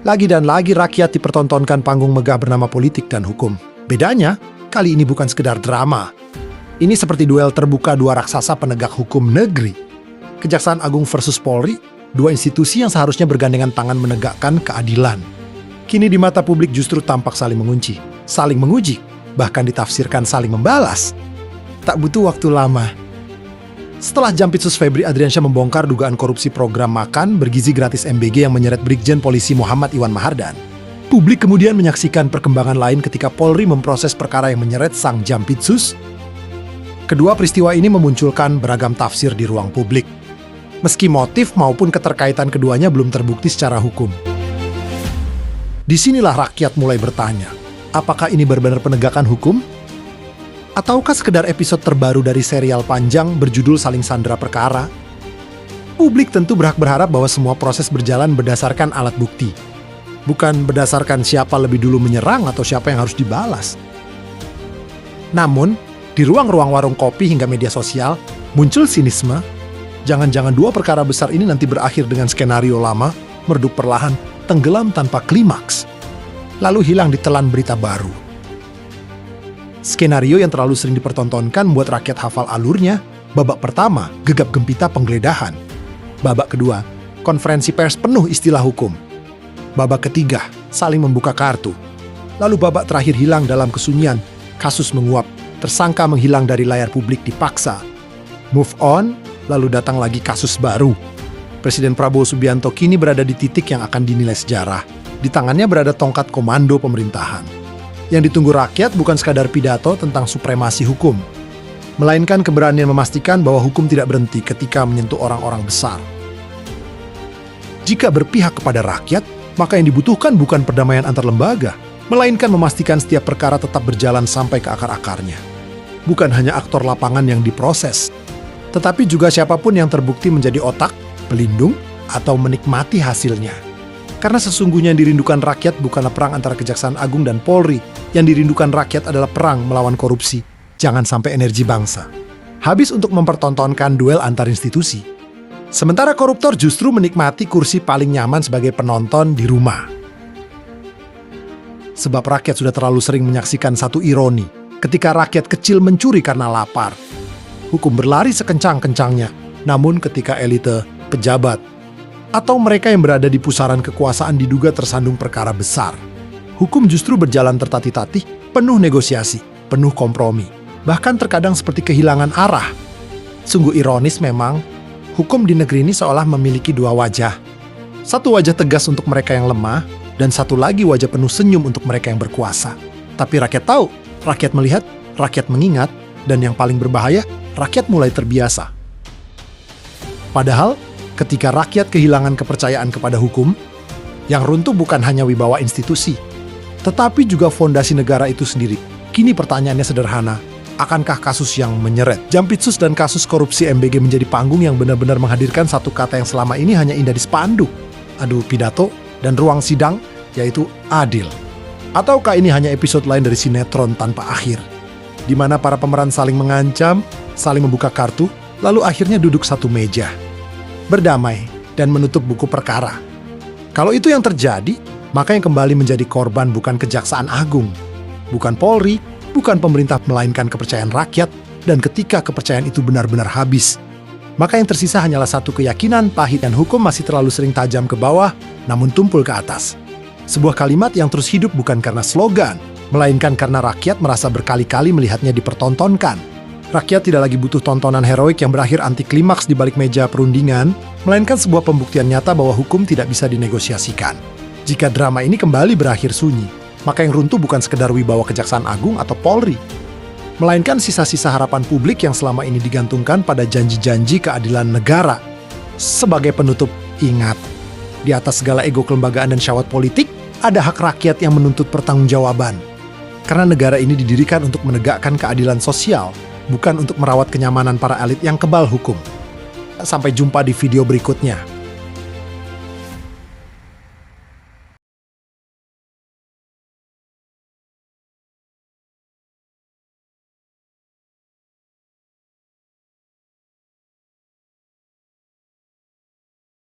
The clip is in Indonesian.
Lagi dan lagi rakyat dipertontonkan panggung megah bernama politik dan hukum. Bedanya, kali ini bukan sekedar drama. Ini seperti duel terbuka dua raksasa penegak hukum negeri. Kejaksaan Agung versus Polri, dua institusi yang seharusnya bergandengan tangan menegakkan keadilan. Kini di mata publik justru tampak saling mengunci, saling menguji, bahkan ditafsirkan saling membalas. Tak butuh waktu lama. Setelah Jampitsus Febri Adriansyah membongkar dugaan korupsi program makan bergizi gratis MBG yang menyeret Brigjen Polisi Muhammad Iwan Mahardan, publik kemudian menyaksikan perkembangan lain ketika Polri memproses perkara yang menyeret sang Jampitsus. Kedua peristiwa ini memunculkan beragam tafsir di ruang publik, meski motif maupun keterkaitan keduanya belum terbukti secara hukum. Disinilah rakyat mulai bertanya, apakah ini benar-benar penegakan hukum? Ataukah sekedar episode terbaru dari serial panjang berjudul Saling Sandera Perkara? Publik tentu berhak berharap bahwa semua proses berjalan berdasarkan alat bukti, bukan berdasarkan siapa lebih dulu menyerang atau siapa yang harus dibalas. Namun, di ruang-ruang warung kopi hingga media sosial, muncul sinisme. Jangan-jangan dua perkara besar ini nanti berakhir dengan skenario lama, meredup perlahan, tenggelam tanpa klimaks, lalu hilang ditelan berita baru. Skenario yang terlalu sering dipertontonkan membuat rakyat hafal alurnya. Babak pertama, gegap gempita penggeledahan. Babak kedua, konferensi pers penuh istilah hukum. Babak ketiga, saling membuka kartu. Lalu babak terakhir hilang dalam kesunyian, kasus menguap, tersangka menghilang dari layar publik dipaksa. Move on, lalu datang lagi kasus baru. Presiden Prabowo Subianto kini berada di titik yang akan dinilai sejarah. Di tangannya berada tongkat komando pemerintahan. Yang ditunggu rakyat bukan sekadar pidato tentang supremasi hukum, melainkan keberanian memastikan bahwa hukum tidak berhenti ketika menyentuh orang-orang besar. Jika berpihak kepada rakyat, maka yang dibutuhkan bukan perdamaian antar lembaga, melainkan memastikan setiap perkara tetap berjalan sampai ke akar-akarnya. Bukan hanya aktor lapangan yang diproses, tetapi juga siapapun yang terbukti menjadi otak, pelindung, atau menikmati hasilnya. Karena sesungguhnya yang dirindukan rakyat bukanlah perang antara Kejaksaan Agung dan Polri. Yang dirindukan rakyat adalah perang melawan korupsi. Jangan sampai energi bangsa habis untuk mempertontonkan duel antar institusi. Sementara koruptor justru menikmati kursi paling nyaman sebagai penonton di rumah. Sebab rakyat sudah terlalu sering menyaksikan satu ironi. Ketika rakyat kecil mencuri karena lapar, hukum berlari sekencang-kencangnya. Namun ketika elite, pejabat, atau mereka yang berada di pusaran kekuasaan diduga tersandung perkara besar, hukum justru berjalan tertatih-tatih, penuh negosiasi, penuh kompromi, bahkan terkadang seperti kehilangan arah. Sungguh ironis memang, hukum di negeri ini seolah memiliki dua wajah. Satu wajah tegas untuk mereka yang lemah, dan satu lagi wajah penuh senyum untuk mereka yang berkuasa. Tapi rakyat tahu, rakyat melihat, rakyat mengingat, dan yang paling berbahaya, rakyat mulai terbiasa. Padahal, ketika rakyat kehilangan kepercayaan kepada hukum, yang runtuh bukan hanya wibawa institusi, tetapi juga fondasi negara itu sendiri. Kini pertanyaannya sederhana, akankah kasus yang menyeret Jampitsus dan kasus korupsi MBG menjadi panggung yang benar-benar menghadirkan satu kata yang selama ini hanya indah di spanduk, adu pidato, dan ruang sidang, yaitu adil? Ataukah ini hanya episode lain dari sinetron tanpa akhir, di mana para pemeran saling mengancam, saling membuka kartu, lalu akhirnya duduk satu meja, berdamai, dan menutup buku perkara? Kalau itu yang terjadi, maka yang kembali menjadi korban bukan Kejaksaan Agung, bukan Polri, bukan pemerintah, melainkan kepercayaan rakyat. Dan ketika kepercayaan itu benar-benar habis, maka yang tersisa hanyalah satu keyakinan pahit, dan hukum masih terlalu sering tajam ke bawah, namun tumpul ke atas. Sebuah kalimat yang terus hidup bukan karena slogan, melainkan karena rakyat merasa berkali-kali melihatnya dipertontonkan. Rakyat tidak lagi butuh tontonan heroik yang berakhir anti klimaks di balik meja perundingan, melainkan sebuah pembuktian nyata bahwa hukum tidak bisa dinegosiasikan. Jika drama ini kembali berakhir sunyi, maka yang runtuh bukan sekedar wibawa Kejaksaan Agung atau Polri, melainkan sisa-sisa harapan publik yang selama ini digantungkan pada janji-janji keadilan negara. Sebagai penutup, ingat, di atas segala ego kelembagaan dan syahwat politik, ada hak rakyat yang menuntut pertanggungjawaban. Karena negara ini didirikan untuk menegakkan keadilan sosial, bukan untuk merawat kenyamanan para elit yang kebal hukum. Sampai jumpa di video berikutnya.